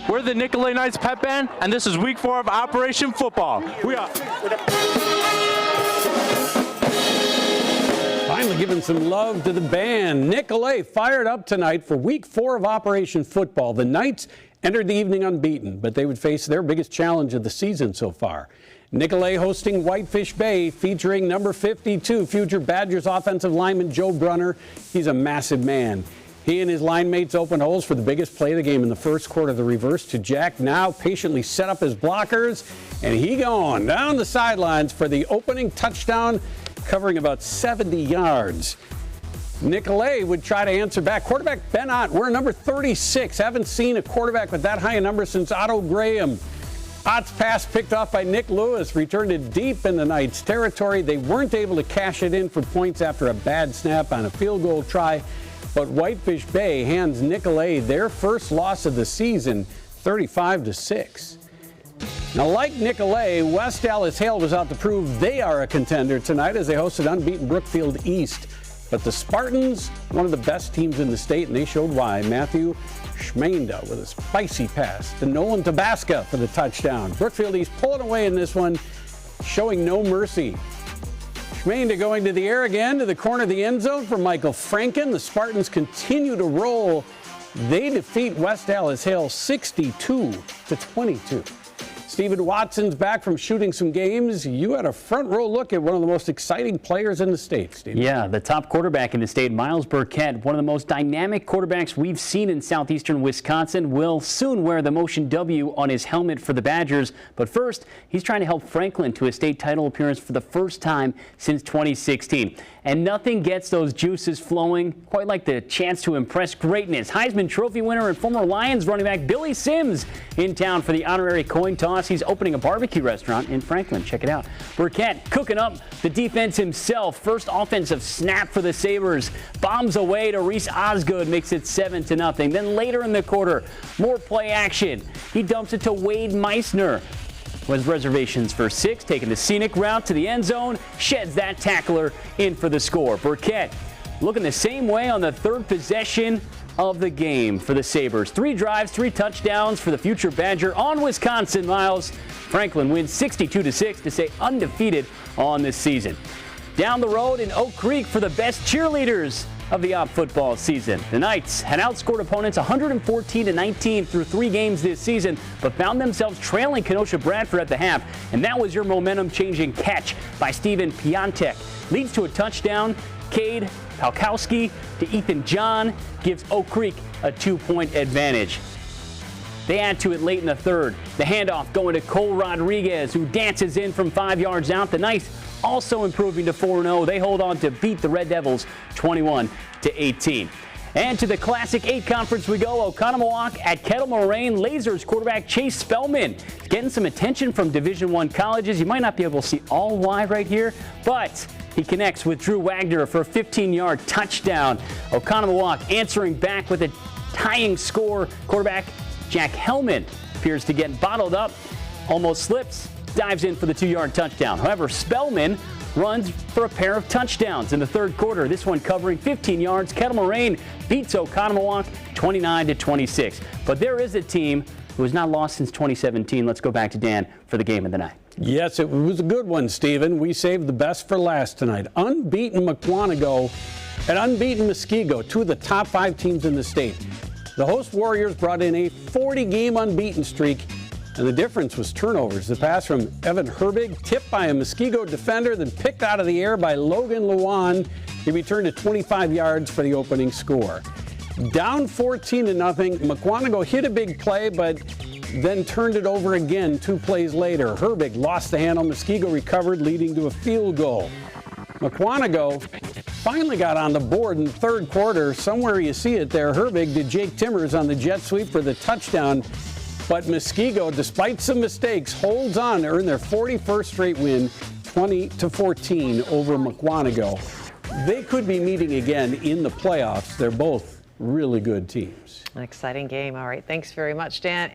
We're the Nicolet Knights Pep Band, and this is week 4 of Operation Football. We are finally giving some love to the band. Nicolet fired up tonight for week 4 of Operation Football. The Knights entered the evening unbeaten, but they would face their biggest challenge of the season so far. Nicolet hosting Whitefish Bay, featuring number 52, future Badgers offensive lineman Joe Brunner. He's a massive man. He and his line mates opened holes for the biggest play of the game in the first quarter. The reverse to Jack, now patiently set up his blockers, and he gone down the sidelines for the opening touchdown, covering about 70 yards. Nicolet would try to answer back. Quarterback Ben Ott, we're number 36. Haven't seen a quarterback with that high a number since Otto Graham. Ott's pass picked off by Nick Lewis, returned it deep in the Knights' territory. They weren't able to cash it in for points after a bad snap on a field goal try. But Whitefish Bay hands Nicolet their first loss of the season, 35-6. Now, like Nicolet, West Allis Hale was out to prove they are a contender tonight as they hosted unbeaten Brookfield East. But the Spartans, one of the best teams in the state, and they showed why. Matthew Schmeinda with a spicy pass to Nolan Tabasca for the touchdown. Brookfield East pulling away in this one, showing no mercy. Schmeinda going to the air again to the corner of the end zone for Michael Franken. The Spartans continue to roll. They defeat West Allis Hale 62-22. Stephen Watson's back from shooting some games. You had a front row look at one of the most exciting players in the state, Stephen. Yeah, the top quarterback in the state, Miles Burkett, one of the most dynamic quarterbacks we've seen in southeastern Wisconsin, will soon wear the Motion W on his helmet for the Badgers. But first, he's trying to help Franklin to a state title appearance for the first time since 2016. And nothing gets those juices flowing quite like the chance to impress greatness. Heisman Trophy winner and former Lions running back Billy Sims in town for the honorary coin toss. He's opening a barbecue restaurant in Franklin. Check it out. Burkett cooking up the defense himself. First offensive snap for the Sabres. Bombs away to Reese Osgood, makes it 7-0. Then later in the quarter, more play action. He dumps it to Wade Meissner. Was reservations for 6, taking the scenic route to the end zone, sheds that tackler in for the score. Burkett looking the same way on the third possession of the game for the Sabres. 3 drives, 3 touchdowns for the future Badger on Wisconsin. Miles Franklin wins 62-6 to stay undefeated on this season. Down the road in Oak Creek for the best cheerleaders of the Op football season. The Knights had outscored opponents 114-19 through 3 games this season, but found themselves trailing Kenosha Bradford at the half, and that was your momentum-changing catch by Steven Piantek. Leads to a touchdown. Cade Palkowski to Ethan John gives Oak Creek a 2-point advantage. They add to it late in the third. The handoff going to Cole Rodriguez, who dances in from 5 yards out. The Knights also improving to 4-0. They hold on to beat the Red Devils 21-18. And to the Classic 8 conference we go. Oconomowoc at Kettle Moraine. Lasers quarterback Chase Spellman getting some attention from Division I colleges. You might not be able to see all why right here, but he connects with Drew Wagner for a 15-yard touchdown. Oconomowoc answering back with a tying score. Quarterback Jack Hellman appears to get bottled up, almost slips, dives in for the 2-yard touchdown. However, Spellman runs for a pair of touchdowns in the third quarter. This one covering 15 yards. Kettle Moraine beats Oconomowoc 29-26. But there is a team who has not lost since 2017. Let's go back to Dan for the game of the night. Yes, it was a good one, Stephen. We saved the best for last tonight. Unbeaten Mukwonago and unbeaten Muskego, 2 of the top 5 teams in the state. The host Warriors brought in a 40-game unbeaten streak, and the difference was turnovers. The pass from Evan Herbig, tipped by a Muskego defender, then picked out of the air by Logan Lewan. He returned to 25 yards for the opening score. Down 14-0, Mukwonago hit a big play, but then turned it over again 2 plays later. Herbig lost the handle. Muskego recovered, leading to a field goal. Mukwonago finally got on the board in the third quarter. Somewhere you see it there. Herbig did Jake Timmers on the jet sweep for the touchdown. But Muskego, despite some mistakes, holds on to earn their 41st straight win, 20-14 over Mukwonago. They could be meeting again in the playoffs. They're both really good teams. An exciting game. All right. Thanks very much, Dan.